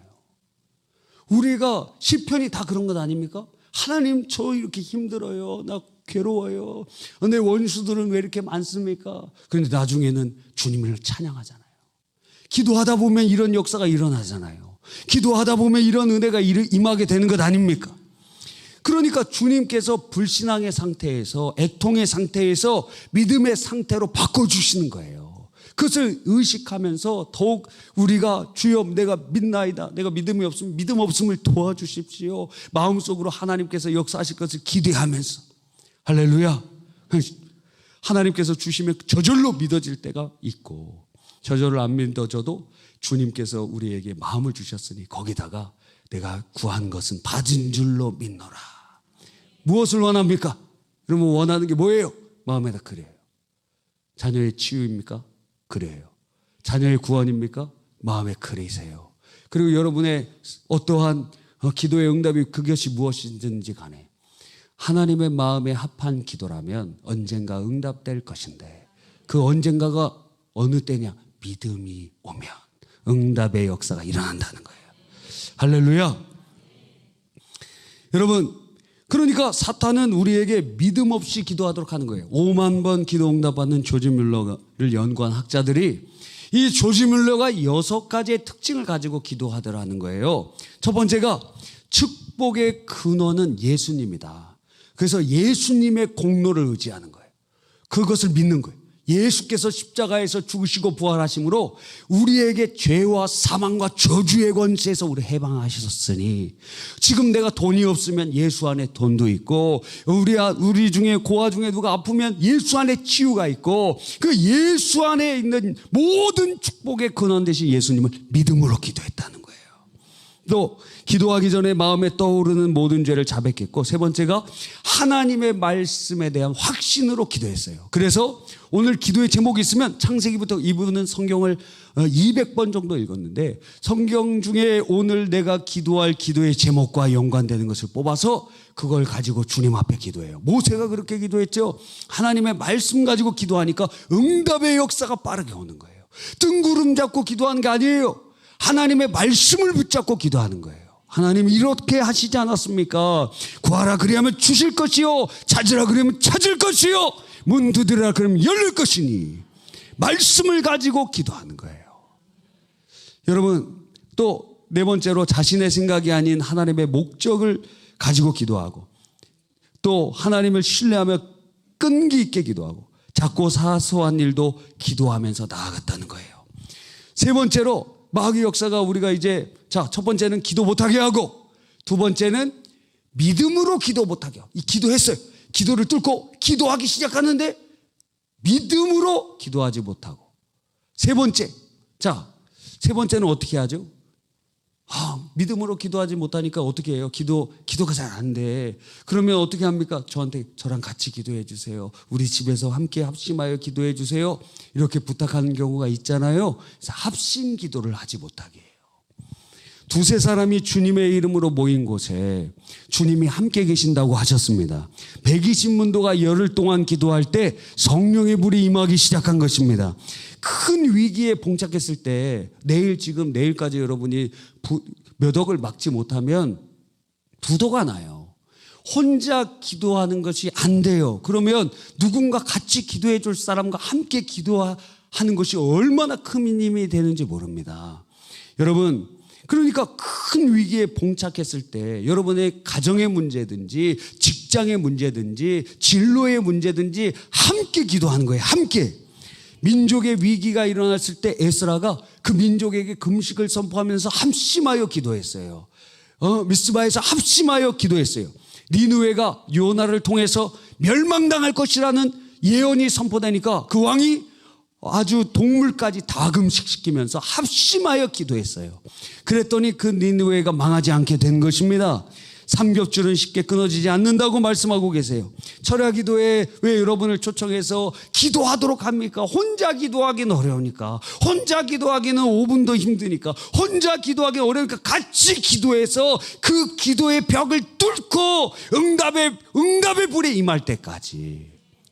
우리가 시편이 다 그런 것 아닙니까? 하나님, 저 이렇게 힘들어요. 나 괴로워요. 내 원수들은 왜 이렇게 많습니까? 그런데 나중에는 주님을 찬양하잖아요. 기도하다 보면 이런 역사가 일어나잖아요. 기도하다 보면 이런 은혜가 임하게 되는 것 아닙니까? 그러니까 주님께서 불신앙의 상태에서, 애통의 상태에서 믿음의 상태로 바꿔주시는 거예요. 그것을 의식하면서 더욱 우리가 주여 내가 믿나이다, 내가 믿음이 없으면 믿음 없음을 도와주십시오, 마음속으로 하나님께서 역사하실 것을 기대하면서, 할렐루야, 하나님께서 주시면 저절로 믿어질 때가 있고, 저절로 안 믿어져도 주님께서 우리에게 마음을 주셨으니 거기다가 내가 구한 것은 받은 줄로 믿노라. 무엇을 원합니까? 여러분 원하는 게 뭐예요? 마음에다 그래요. 자녀의 치유입니까? 그래요. 자녀의 구원입니까? 마음에 그리세요. 그리고 여러분의 어떠한 기도의 응답이 그것이 무엇이든지 간에 하나님의 마음에 합한 기도라면 언젠가 응답될 것인데, 그 언젠가가 어느 때냐? 믿음이 오면 응답의 역사가 일어난다는 거예요. 할렐루야. 여러분, 그러니까 사탄은 우리에게 믿음 없이 기도하도록 하는 거예요. 5만 번 기도 응답받는 조지 뮬러를 연구한 학자들이 이 조지 뮬러가 6가지의 특징을 가지고 기도하더라는 거예요. 첫 번째가 축복의 근원은 예수님이다. 그래서 예수님의 공로를 의지하는 거예요. 그것을 믿는 거예요. 예수께서 십자가에서 죽으시고 부활하심으로 우리에게 죄와 사망과 저주의 권세에서 우리 해방하셨으니, 지금 내가 돈이 없으면 예수 안에 돈도 있고, 우리 중에 고아 중에 누가 아프면 예수 안에 치유가 있고, 그 예수 안에 있는 모든 축복의 근원 되신 예수님을 믿음으로 기도했다는 거예요. 또 기도하기 전에 마음에 떠오르는 모든 죄를 자백했고, 세 번째가 하나님의 말씀에 대한 확신으로 기도했어요. 그래서 오늘 기도의 제목이 있으면 창세기부터 이분은 성경을 200번 정도 읽었는데, 성경 중에 오늘 내가 기도할 기도의 제목과 연관되는 것을 뽑아서 그걸 가지고 주님 앞에 기도해요. 모세가 그렇게 기도했죠. 하나님의 말씀 가지고 기도하니까 응답의 역사가 빠르게 오는 거예요. 뜬구름 잡고 기도하는 게 아니에요. 하나님의 말씀을 붙잡고 기도하는 거예요. 하나님 이렇게 하시지 않았습니까? 구하라 그리하면 주실 것이요, 찾으라 그러면 찾을 것이요, 문 두드리라 그러면 열릴 것이니, 말씀을 가지고 기도하는 거예요. 여러분, 또 네 번째로 자신의 생각이 아닌 하나님의 목적을 가지고 기도하고, 또 하나님을 신뢰하며 끈기 있게 기도하고, 작고 사소한 일도 기도하면서 나아갔다는 거예요. 세 번째로 마귀 역사가 우리가 이제, 첫 번째는 기도 못하게 하고, 두 번째는 믿음으로 기도 못하게 하고, 기도했어요. 기도를 뚫고 기도하기 시작하는데 믿음으로 기도하지 못하고, 세 번째는 어떻게 하죠? 믿음으로 기도하지 못하니까 어떻게 해요? 기도가 잘 안 돼. 그러면 어떻게 합니까? 저랑 같이 기도해 주세요. 우리 집에서 함께 합심하여 기도해 주세요. 이렇게 부탁하는 경우가 있잖아요. 그래서 합심 기도를 하지 못하게 해요. 두세 사람이 주님의 이름으로 모인 곳에 주님이 함께 계신다고 하셨습니다. 120문도가 열흘 동안 기도할 때 성령의 불이 임하기 시작한 것입니다. 큰 위기에 봉착했을 때 내일까지 여러분이 몇 억을 막지 못하면 부도가 나요. 혼자 기도하는 것이 안 돼요. 그러면 누군가 같이 기도해 줄 사람과 함께 기도하는 것이 얼마나 큰 힘이 되는지 모릅니다. 여러분, 그러니까 큰 위기에 봉착했을 때 여러분의 가정의 문제든지 직장의 문제든지 진로의 문제든지 함께 기도하는 거예요. 함께. 민족의 위기가 일어났을 때 에스라가 그 민족에게 금식을 선포하면서 합심하여 기도했어요. 미스바에서 합심하여 기도했어요. 니느웨가 요나를 통해서 멸망당할 것이라는 예언이 선포되니까 그 왕이 아주 동물까지 다 금식시키면서 합심하여 기도했어요. 그랬더니 그 니느웨가 망하지 않게 된 것입니다. 삼겹줄은 쉽게 끊어지지 않는다고 말씀하고 계세요. 철야 기도에 왜 여러분을 초청해서 기도하도록 합니까? 혼자 기도하기는 어려우니까, 혼자 기도하기는 5분도 힘드니까, 혼자 기도하기 어려우니까 같이 기도해서 그 기도의 벽을 뚫고 응답의 불에 임할 때까지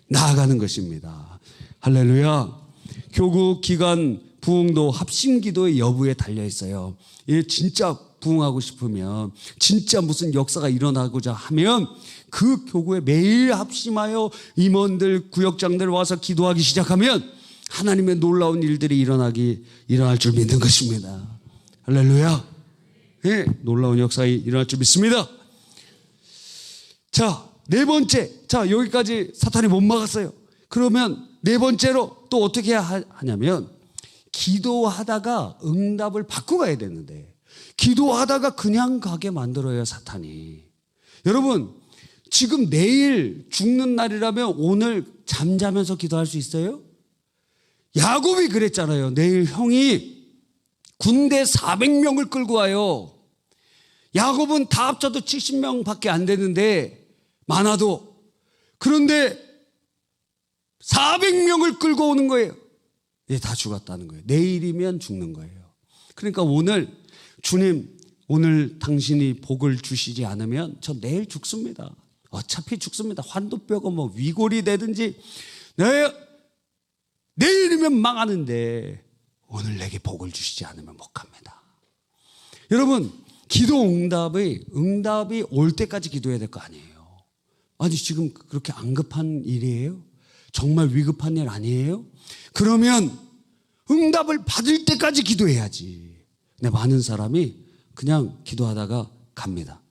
나아가는 것입니다. 할렐루야. 교구 기간 부흥도 합심 기도의 여부에 달려 있어요. 이게 진짜 부흥하고 싶으면, 진짜 무슨 역사가 일어나고자 하면 그 교구에 매일 합심하여 임원들, 구역장들 와서 기도하기 시작하면 하나님의 놀라운 일들이 일어날 줄 믿는 것입니다. 할렐루야. 예, 놀라운 역사가 일어날 줄 믿습니다. 자, 네 번째. 자, 여기까지 사탄이 못 막았어요. 그러면 네 번째로 또 어떻게 하냐면 기도하다가 응답을 받고 가야 되는데 기도하다가 그냥 가게 만들어요, 사탄이. 여러분, 지금 내일 죽는 날이라면 오늘 잠자면서 기도할 수 있어요? 야곱이 그랬잖아요. 내일 형이 군대 400명을 끌고 와요. 야곱은 다 합쳐도 70명밖에 안 되는데 많아도. 그런데 400명을 끌고 오는 거예요. 예, 다 죽었다는 거예요. 내일이면 죽는 거예요. 그러니까 오늘 주님, 오늘 당신이 복을 주시지 않으면 저 내일 죽습니다. 어차피 죽습니다. 환도뼈가 뭐 위골이 되든지 내일이면 망하는데 오늘 내게 복을 주시지 않으면 못 갑니다. 여러분, 기도 응답이 올 때까지 기도해야 될 거 아니에요. 아니, 지금 그렇게 안 급한 일이에요? 정말 위급한 일 아니에요? 그러면 응답을 받을 때까지 기도해야지. 근데 많은 사람이 그냥 기도하다가 갑니다.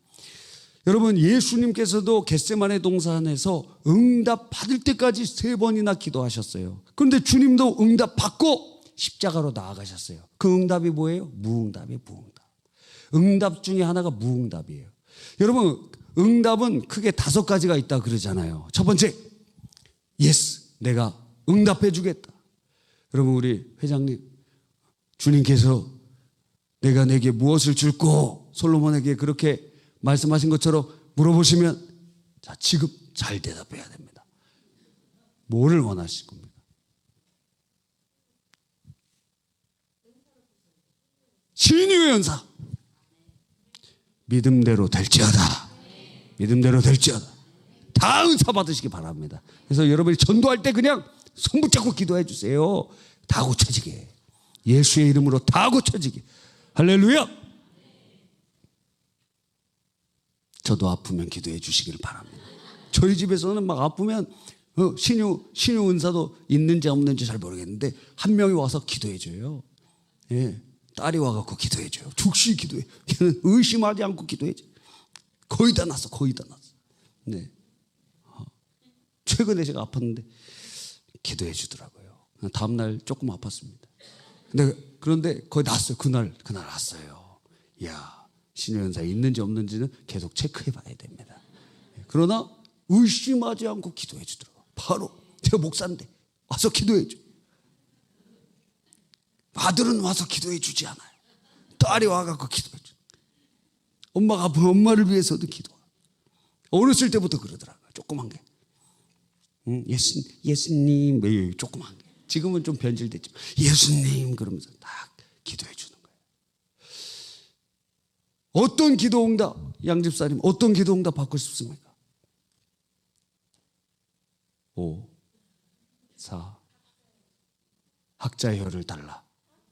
여러분, 예수님께서도 겟세마네 동산에서 응답 받을 때까지 3번이나 기도하셨어요. 그런데 주님도 응답 받고 십자가로 나아가셨어요. 그 응답이 뭐예요? 무응답이에요, 무응답. 응답 중에 하나가 무응답이에요. 여러분, 응답은 크게 5가지가 있다 그러잖아요. 첫 번째, 예스, 내가 응답해 주겠다. 여러분, 우리 회장님, 주님께서 내가 내게 무엇을 줄고 솔로몬에게 그렇게 말씀하신 것처럼 물어보시면 자, 지금 잘 대답해야 됩니다. 뭐를 원하실 겁니까? 신유의 연사. 믿음대로 될지어다. 믿음대로 될지어다. 다 은사 받으시기 바랍니다. 그래서 여러분이 전도할 때 그냥 손 붙잡고 기도해 주세요. 다 고쳐지게. 예수의 이름으로 다 고쳐지게. 할렐루야. 저도 아프면 기도해 주시기를 바랍니다. 저희 집에서는 막 아프면 신유 은사도 있는지 없는지 잘 모르겠는데 한 명이 와서 기도해 줘요. 예, 딸이 와갖고 기도해 줘요. 죽시 기도해. 걔는 의심하지 않고 기도해 줘. 거의 다 났어. 네. 최근에 제가 아팠는데 기도해 주더라고요. 다음날 조금 아팠습니다. 그런데 거의 났어요. 그날 났어요. 이야, 신유연사 있는지 없는지는 계속 체크해 봐야 됩니다. 그러나 의심하지 않고 기도해 주더라고요. 바로 제가 목사인데 와서 기도해 줘. 아들은 와서 기도해 주지 않아요. 딸이 와갖고 기도해 줘. 엄마가 아프면 엄마를 위해서도 기도하. 어렸을 때부터 그러더라고요. 조그만 게. 예수님, 조그만 게. 지금은 좀 변질됐지만 예수님 그러면서 딱 기도해 주는 거예요. 어떤 기도 응답, 양집사님 어떤 기도 응답 받고 싶습니까? 5, 4 학자의 혀를 달라.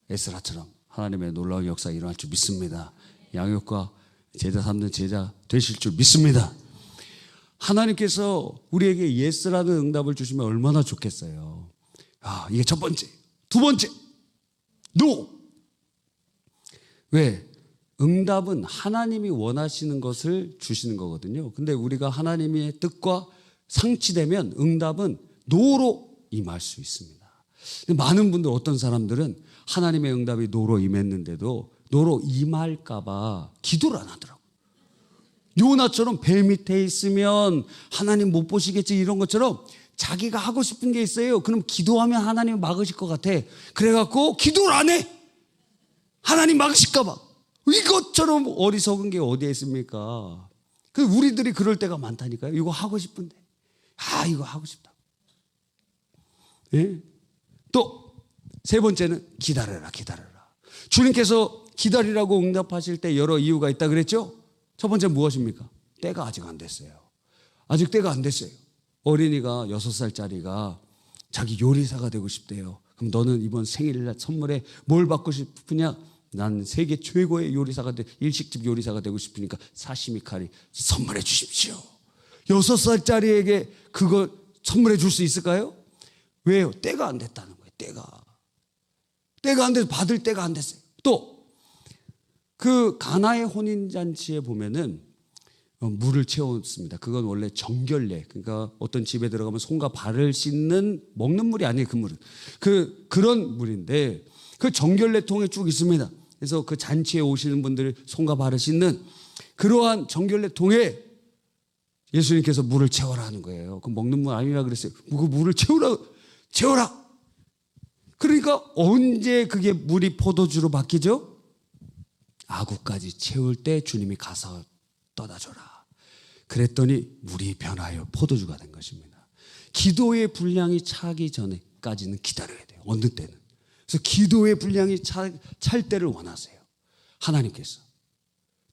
에스라처럼 하나님의 놀라운 역사 일어날 줄 믿습니다. 양육과 제자 삼는 제자 되실 줄 믿습니다. 하나님께서 우리에게 예스라는 응답을 주시면 얼마나 좋겠어요. 이게 첫 번째. 두 번째, 노. 왜? 응답은 하나님이 원하시는 것을 주시는 거거든요. 근데 우리가 하나님의 뜻과 상치되면 응답은 노로 임할 수 있습니다. 근데 많은 분들, 어떤 사람들은 하나님의 응답이 노로 임했는데도 노로 임할까봐 기도를 안 하더라고요. 요나처럼 배 밑에 있으면 하나님 못 보시겠지 이런 것처럼 자기가 하고 싶은 게 있어요. 그럼 기도하면 하나님 막으실 것 같아. 그래갖고 기도를 안 해. 하나님 막으실까봐. 이것처럼 어리석은 게 어디에 있습니까? 우리들이 그럴 때가 많다니까요. 이거 하고 싶은데. 이거 하고 싶다. 예? 또 세 번째는 기다려라. 주님께서 기다리라고 응답하실 때 여러 이유가 있다 그랬죠? 첫 번째 무엇입니까? 때가 아직 안 됐어요. 아직 때가 안 됐어요. 어린이가 6살짜리가 자기 요리사가 되고 싶대요. 그럼 너는 이번 생일날 선물에 뭘 받고 싶으냐? 난 세계 최고의 요리사가 일식집 요리사가 되고 싶으니까 사시미 카리 선물해 주십시오. 6살짜리에게 그거 선물해 줄 수 있을까요? 왜요? 때가 안 됐다는 거예요. 때가 안 돼서 받을 때가 안 됐어요. 또 그 가나의 혼인잔치에 보면은 물을 채웠습니다. 그건 원래 정결례, 그러니까 어떤 집에 들어가면 손과 발을 씻는, 먹는 물이 아니에요. 그 물은 그런 물인데 그 정결례통에 쭉 있습니다. 그래서 그 잔치에 오시는 분들이 손과 발을 씻는 그러한 정결례통에 예수님께서 물을 채워라 하는 거예요. 그 먹는 물 아니라 그랬어요. 그 물을 채워라. 그러니까 언제 그게 물이 포도주로 바뀌죠? 아구까지 채울 때 주님이 가서 떠다 줘라. 그랬더니 물이 변하여 포도주가 된 것입니다. 기도의 분량이 차기 전에까지는 기다려야 돼요. 어느 때는. 그래서 기도의 분량이 찰 때를 원하세요. 하나님께서.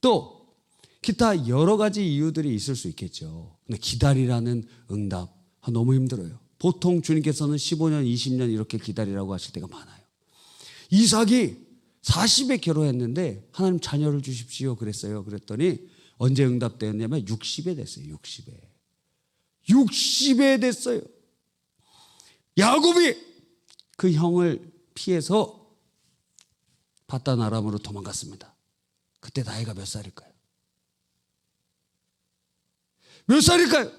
또 기타 여러 가지 이유들이 있을 수 있겠죠. 근데 기다리라는 응답 너무 힘들어요. 보통 주님께서는 15년, 20년 이렇게 기다리라고 하실 때가 많아요. 이삭이 40에 결혼했는데 하나님 자녀를 주십시오 그랬어요. 그랬더니 언제 응답되었냐면 60에 됐어요. 60에 됐어요. 야곱이 그 형을 피해서 바단 아람으로 도망갔습니다. 그때 나이가 몇 살일까요? 몇 살일까요?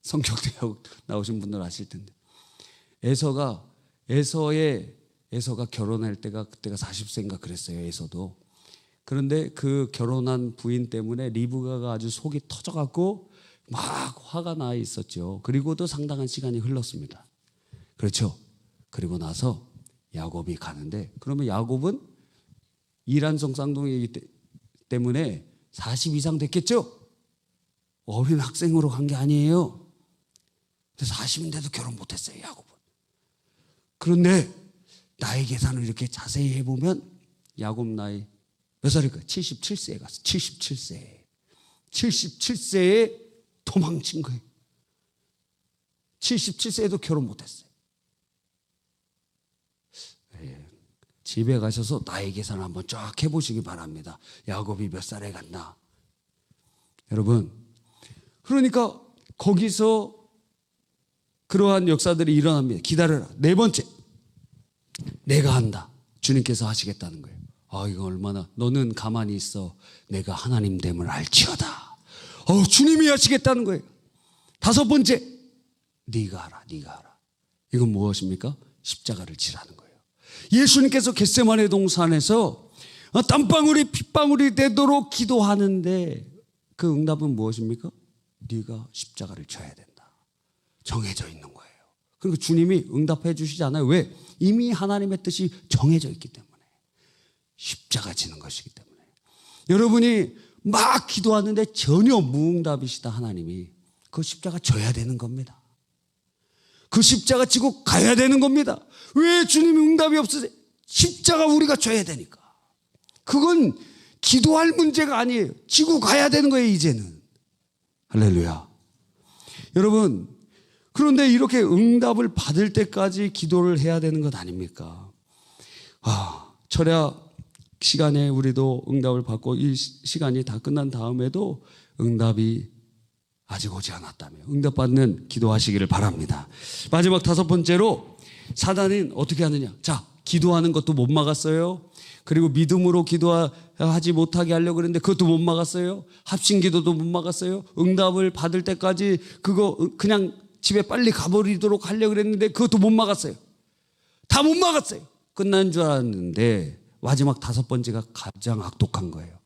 성경대 나오신 분들 아실 텐데 에서가 결혼할 때가 그때가 40세인가 그랬어요. 에서도. 그런데 그 결혼한 부인 때문에 리브가가 아주 속이 터져갖고 막 화가 나 있었죠. 그리고도 상당한 시간이 흘렀습니다. 그렇죠. 그리고 나서 야곱이 가는데, 그러면 야곱은 이란성 쌍둥이이기 때문에 40 이상 됐겠죠. 어린 학생으로 간 게 아니에요. 근데 40인데도 결혼 못했어요, 야곱은. 그런데 나이 계산을 이렇게 자세히 해보면 야곱 나이 몇 살일까요? 77세에 갔어. 77세에 도망친 거예요. 77세에도 결혼 못했어요. 집에 가셔서 나이 계산을 한번 쫙 해보시기 바랍니다. 야곱이 몇 살에 갔나. 여러분, 그러니까 거기서 그러한 역사들이 일어납니다. 기다려라. 네 번째, 내가 한다. 주님께서 하시겠다는 거예요. 이거 얼마나, 너는 가만히 있어. 내가 하나님 됨을 알지어다. 주님이 하시겠다는 거예요. 다섯 번째, 네가 하라. 이건 무엇입니까? 십자가를 지라는 거예요. 예수님께서 겟세마네 동산에서 땀방울이 핏방울이 되도록 기도하는데 그 응답은 무엇입니까? 네가 십자가를 져야 된다. 정해져 있는 거예요. 그리고 주님이 응답해 주시지 않아요. 왜? 이미 하나님의 뜻이 정해져 있기 때문에. 십자가 지는 것이기 때문에. 여러분이 막 기도하는데 전혀 무응답이시다 하나님이, 그 십자가 져야 되는 겁니다. 그 십자가 지고 가야 되는 겁니다. 왜 주님이 응답이 없으세요? 십자가 우리가 져야 되니까. 그건 기도할 문제가 아니에요. 지고 가야 되는 거예요, 이제는. 할렐루야. 여러분, 그런데 이렇게 응답을 받을 때까지 기도를 해야 되는 것 아닙니까? 철야 시간에 우리도 응답을 받고 이 시간이 다 끝난 다음에도 응답이 아직 오지 않았다며 응답받는 기도하시기를 바랍니다. 마지막 다섯 번째로 사단은 어떻게 하느냐. 자, 기도하는 것도 못 막았어요. 그리고 믿음으로 기도하지 못하게 하려고 그랬는데 그것도 못 막았어요. 합심 기도도 못 막았어요. 응답을 받을 때까지 그거 그냥 집에 빨리 가버리도록 하려고 그랬는데 그것도 못 막았어요. 다 못 막았어요. 끝난 줄 알았는데 마지막 다섯 번째가 가장 악독한 거예요.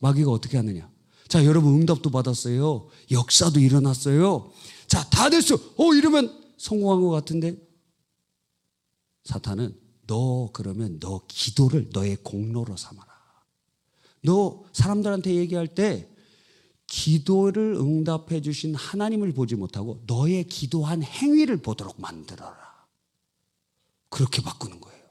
마귀가 어떻게 하느냐. 자, 여러분 응답도 받았어요. 역사도 일어났어요. 자, 다 됐어. 이러면 성공한 것 같은데 사탄은 그러면 너 기도를 너의 공로로 삼아라. 너 사람들한테 얘기할 때 기도를 응답해 주신 하나님을 보지 못하고 너의 기도한 행위를 보도록 만들어라. 그렇게 바꾸는 거예요.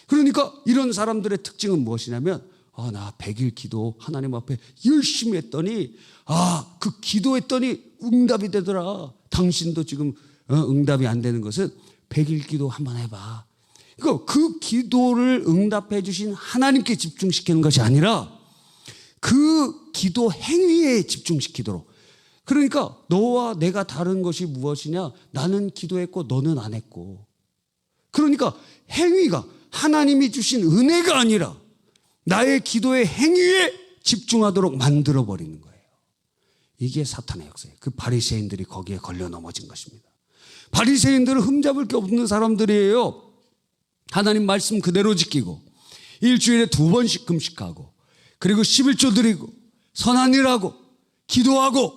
그러니까 이런 사람들의 특징은 무엇이냐면 나 100일 기도 하나님 앞에 열심히 했더니 그 기도했더니 응답이 되더라. 당신도 지금 응답이 안 되는 것은 100일 기도 한번 해봐. 그러니까 그 기도를 응답해 주신 하나님께 집중시키는 것이 아니라 그 기도 행위에 집중시키도록. 그러니까 너와 내가 다른 것이 무엇이냐. 나는 기도했고 너는 안 했고. 그러니까 행위가 하나님이 주신 은혜가 아니라 나의 기도의 행위에 집중하도록 만들어버리는 거예요. 이게 사탄의 역사예요. 그 바리새인들이 거기에 걸려 넘어진 것입니다. 바리새인들은 흠잡을 게 없는 사람들이에요. 하나님 말씀 그대로 지키고 일주일에 2번씩 금식하고 그리고 11조 드리고 선한 일하고 기도하고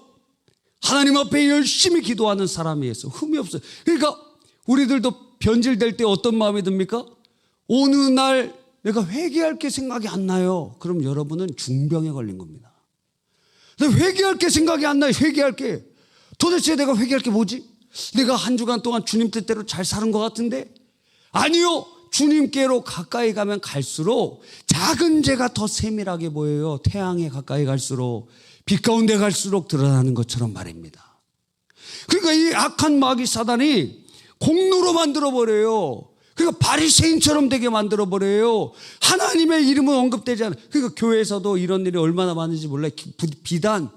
하나님 앞에 열심히 기도하는 사람이었어. 흠이 없어요. 그러니까 우리들도 변질될 때 어떤 마음이 듭니까? 어느 날 내가 회개할 게 생각이 안 나요. 그럼 여러분은 중병에 걸린 겁니다. 회개할 게 생각이 안 나요. 회개할 게. 도대체 내가 회개할 게 뭐지? 내가 한 주간 동안 주님 뜻대로 잘 사는 것 같은데? 아니요. 주님께로 가까이 가면 갈수록 작은 죄가 더 세밀하게 보여요. 태양에 가까이 갈수록 빛 가운데 갈수록 드러나는 것처럼 말입니다. 그러니까 이 악한 마귀 사단이 공로로 만들어버려요. 그러니까 바리새인처럼 되게 만들어버려요. 하나님의 이름은 언급되지 않아요. 그러니까 교회에서도 이런 일이 얼마나 많은지 몰라요. 비단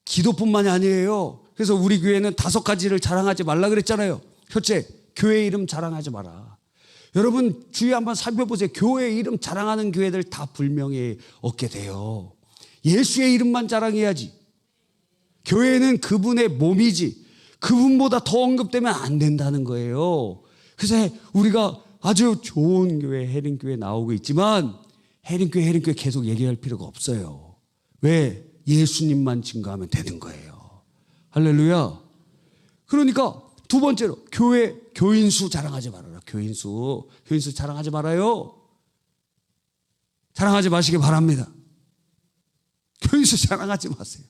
기도뿐만이 아니에요. 그래서 우리 교회는 5가지를 자랑하지 말라 그랬잖아요. 첫째, 교회 이름 자랑하지 마라. 여러분 주위에 한번 살펴보세요. 교회 이름 자랑하는 교회들 다 불명예 얻게 돼요. 예수의 이름만 자랑해야지. 교회는 그분의 몸이지 그분보다 더 언급되면 안 된다는 거예요. 그래서 우리가 아주 좋은 교회 해림교회 나오고 있지만 해림교회 계속 얘기할 필요가 없어요. 왜? 예수님만 증거하면 되는 거예요. 할렐루야. 그러니까 두 번째로 교인수 자랑하지 말아라. 교인수 자랑하지 말아요. 자랑하지 마시기 바랍니다. 교인수 자랑하지 마세요.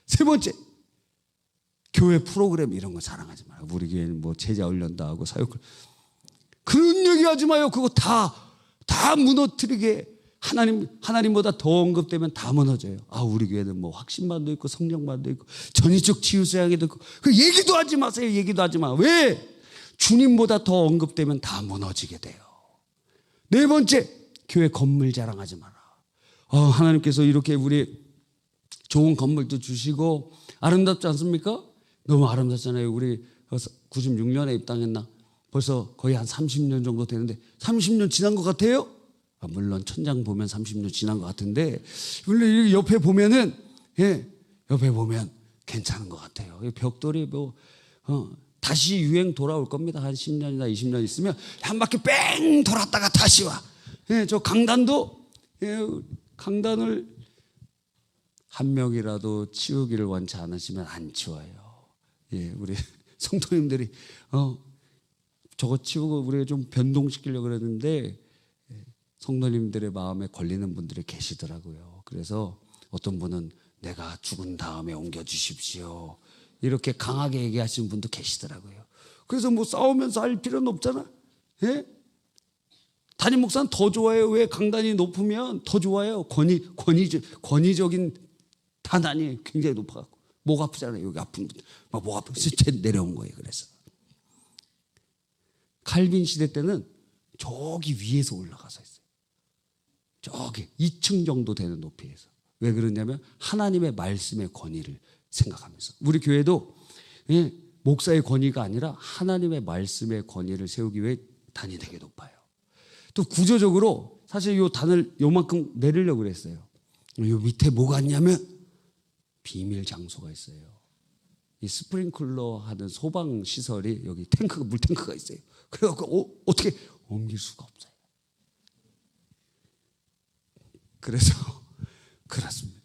세 번째, 교회 프로그램 이런 거 자랑하지 마요. 우리 교회는 뭐 제자 훈련도 하고 사역 그런 얘기하지 마요. 그거 다 무너뜨리게 하나님보다 더 언급되면 다 무너져요. 우리 교회는 뭐 확신반도 있고 성령반도 있고 전위적 치유수양에도 있고 그 얘기도 하지 마세요. 얘기도 하지 마. 왜? 주님보다 더 언급되면 다 무너지게 돼요. 네 번째, 교회 건물 자랑하지 마라. 하나님께서 이렇게 우리 좋은 건물도 주시고 아름답지 않습니까? 너무 아름답잖아요. 우리 96년에 입당했나? 벌써 거의 한 30년 정도 되는데 30년 지난 것 같아요? 물론 천장 보면 30년 지난 것 같은데 물론 옆에 보면은 옆에 보면 괜찮은 것 같아요. 벽돌이 다시 유행 돌아올 겁니다. 한 10년이나 20년 있으면 한 바퀴 뺑 돌았다가 다시 와. 저 강단도 강단을 한 명이라도 치우기를 원치 않으시면 안 치워요. 우리 성도님들이 저거 치우고 우리가 좀 변동시키려고 그랬는데 성도님들의 마음에 걸리는 분들이 계시더라고요. 그래서 어떤 분은 내가 죽은 다음에 옮겨주십시오. 이렇게 강하게 얘기하시는 분도 계시더라고요. 그래서 뭐 싸우면서 할 필요는 없잖아. 담임 목사는 더 좋아요. 왜? 강단이 높으면 더 좋아요. 권위적인 단단히 굉장히 높아갖고 목 아프잖아요. 여기 아픈 분들 막 목 아프면서 내려온 거예요. 그래서 칼빈 시대 때는 저기 위에서 올라가서 했어요. 저기 2층 정도 되는 높이에서. 왜 그러냐면 하나님의 말씀의 권위를 생각하면서. 우리 교회도 목사의 권위가 아니라 하나님의 말씀의 권위를 세우기 위해 단이 되게 높아요. 또 구조적으로 사실 요 단을 요만큼 내리려고 그랬어요. 요 밑에 뭐가 있냐면 비밀 장소가 있어요. 이 스프링클러 하는 소방 시설이 여기 물탱크가 있어요. 그래갖고 어떻게 옮길 수가 없어요. 그래서 그렇습니다.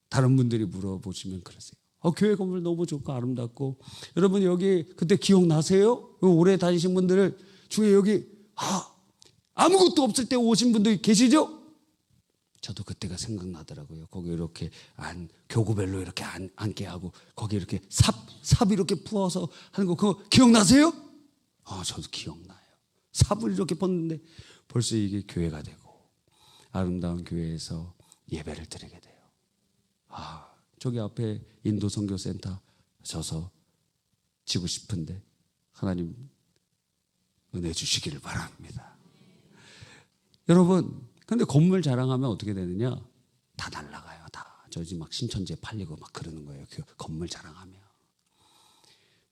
다른 분들이 물어보시면 그러세요. 교회 건물 너무 좋고 아름답고. 여러분 여기 그때 기억나세요? 오래 다니신 분들 중에 여기 아무것도 없을 때 오신 분들 계시죠? 저도 그때가 생각나더라고요. 거기 이렇게 교구별로 이렇게 앉게 하고 거기 이렇게 삽 이렇게 부어서 하는 거 그거 기억나세요? 저도 기억나요. 삽을 이렇게 뻗는데 벌써 이게 교회가 되고 아름다운 교회에서 예배를 드리게 돼요. 저기 앞에 인도 선교센터 져서 지고 싶은데 하나님 은혜 주시기를 바랍니다. 여러분, 근데 건물 자랑하면 어떻게 되느냐? 다 날라가요. 다 저기 막 신천지에 팔리고 막 그러는 거예요. 그 건물 자랑하면.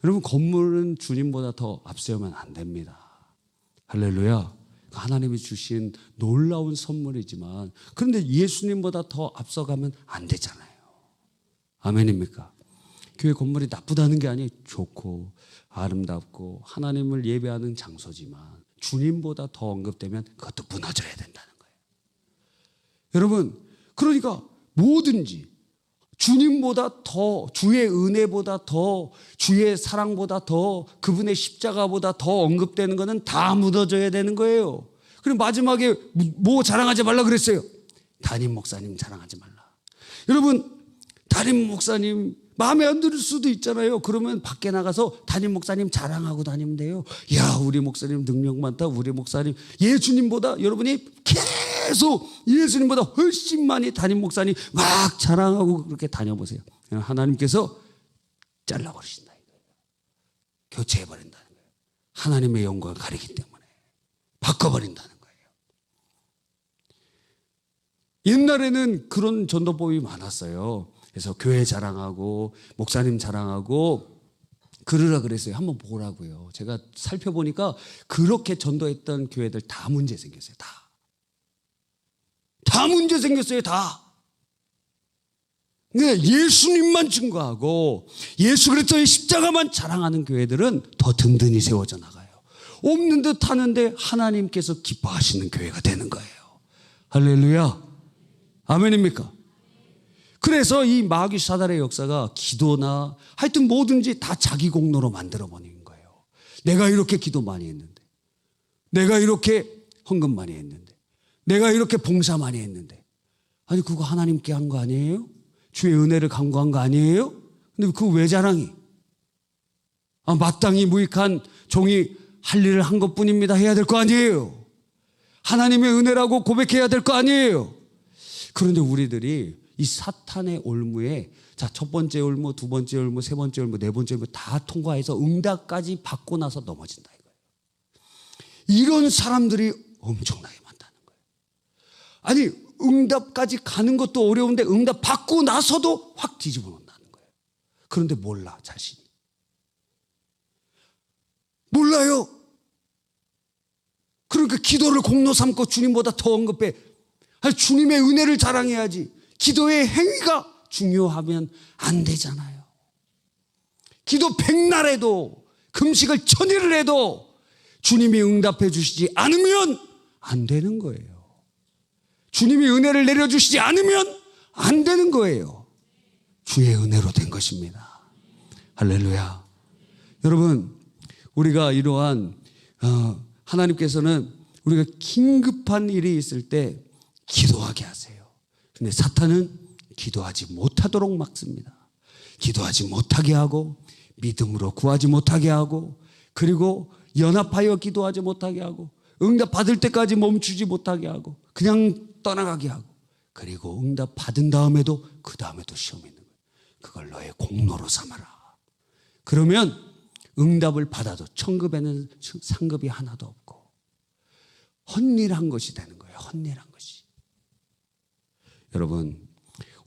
여러분, 건물은 주님보다 더 앞세우면 안 됩니다. 할렐루야. 하나님이 주신 놀라운 선물이지만, 그런데 예수님보다 더 앞서가면 안 되잖아요. 아멘입니까? 교회 건물이 나쁘다는 게 아니에요. 좋고 아름답고 하나님을 예배하는 장소지만 주님보다 더 언급되면 그것도 무너져야 된다는 거예요. 여러분, 그러니까 뭐든지 주님보다 더, 주의 은혜보다 더, 주의 사랑보다 더, 그분의 십자가보다 더 언급되는 것은 다 무너져야 되는 거예요. 그리고 마지막에 뭐 자랑하지 말라 그랬어요? 담임 목사님 자랑하지 말라. 여러분, 담임 목사님 마음에 안 들 수도 있잖아요. 그러면 밖에 나가서 담임 목사님 자랑하고 다니면 돼요. 야, 우리 목사님 능력 많다. 우리 목사님 예수님보다, 여러분이 계속 예수님보다 훨씬 많이 담임 목사님 막 자랑하고 그렇게 다녀보세요. 하나님께서 잘라버리신다 이거예요. 교체해버린다는 거예요. 하나님의 영광을 가리기 때문에 바꿔버린다는 거예요. 옛날에는 그런 전도법이 많았어요. 그래서 교회 자랑하고 목사님 자랑하고 그러라 그랬어요. 한번 보라고요. 제가 살펴보니까 그렇게 전도했던 교회들 다 문제 생겼어요. 다 문제 생겼어요. 다. 근데 예수님만 증거하고 예수 그리스도의 십자가만 자랑하는 교회들은 더 든든히 세워져 나가요. 없는 듯 하는데 하나님께서 기뻐하시는 교회가 되는 거예요. 할렐루야. 아멘입니까? 그래서 이 마귀 사단의 역사가 기도나 하여튼 뭐든지 다 자기 공로로 만들어버리는 거예요. 내가 이렇게 기도 많이 했는데, 내가 이렇게 헌금 많이 했는데, 내가 이렇게 봉사 많이 했는데, 아니 그거 하나님께 한 거 아니에요? 주의 은혜를 간구한 거 아니에요? 근데 그거 왜 자랑이? 마땅히 무익한 종이 할 일을 한 것뿐입니다 해야 될 거 아니에요? 하나님의 은혜라고 고백해야 될 거 아니에요? 그런데 우리들이 이 사탄의 올무에, 자, 첫 번째 올무, 두 번째 올무, 세 번째 올무, 네 번째 올무 다 통과해서 응답까지 받고 나서 넘어진다 이거예요. 이런 사람들이 엄청나게 많다는 거예요. 아니, 응답까지 가는 것도 어려운데 응답 받고 나서도 확 뒤집어 놓는다는 거예요. 그런데 몰라, 자신이. 몰라요. 그러니까 기도를 공로 삼고 주님보다 더 언급해. 아니, 주님의 은혜를 자랑해야지. 기도의 행위가 중요하면 안 되잖아요. 기도 100날 해도, 금식을 1000일을 해도 주님이 응답해 주시지 않으면 안 되는 거예요. 주님이 은혜를 내려주시지 않으면 안 되는 거예요. 주의 은혜로 된 것입니다. 할렐루야. 여러분, 우리가 이러한 하나님께서는 우리가 긴급한 일이 있을 때 기도하게 하세요. 근데 사탄은 기도하지 못하도록 막습니다. 기도하지 못하게 하고, 믿음으로 구하지 못하게 하고, 그리고 연합하여 기도하지 못하게 하고, 응답 받을 때까지 멈추지 못하게 하고, 그냥 떠나가게 하고, 그리고 응답 받은 다음에도 그 다음에도 시험이 있는 거예요. 그걸 너의 공로로 삼아라. 그러면 응답을 받아도 천급에는 상급이 하나도 없고 헛일한 것이 되는 거예요. 헛일한 것이. 여러분,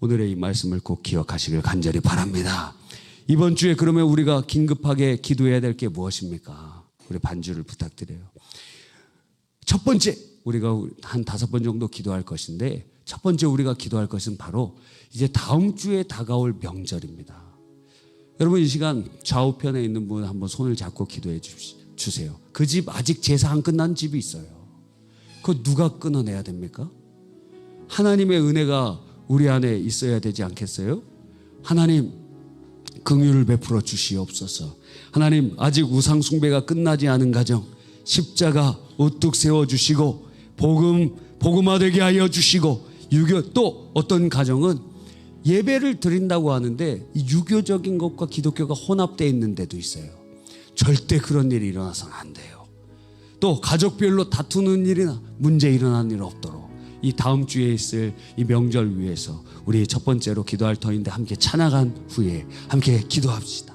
오늘의 이 말씀을 꼭 기억하시길 간절히 바랍니다. 이번 주에 그러면 우리가 긴급하게 기도해야 될 게 무엇입니까? 우리 반주를 부탁드려요. 첫 번째, 우리가 한 5번 정도 기도할 것인데, 첫 번째 우리가 기도할 것은 바로 이제 다음 주에 다가올 명절입니다. 여러분, 이 시간 좌우편에 있는 분 한번 손을 잡고 기도해 주세요. 그 집 아직 제사 안 끝난 집이 있어요. 그거 누가 끊어내야 됩니까? 하나님의 은혜가 우리 안에 있어야 되지 않겠어요? 하나님, 긍휼을 베풀어 주시옵소서. 하나님, 아직 우상 숭배가 끝나지 않은 가정 십자가 우뚝 세워주시고 복음화되게 하여 주시고, 유교, 또 어떤 가정은 예배를 드린다고 하는데 이 유교적인 것과 기독교가 혼합되어 있는 데도 있어요. 절대 그런 일이 일어나서는 안 돼요. 또 가족별로 다투는 일이나 문제 일어나는 일 없도록 이 다음 주에 있을 이 명절 위해서 우리 첫 번째로 기도할 터인데 함께 찬양한 후에 함께 기도합시다.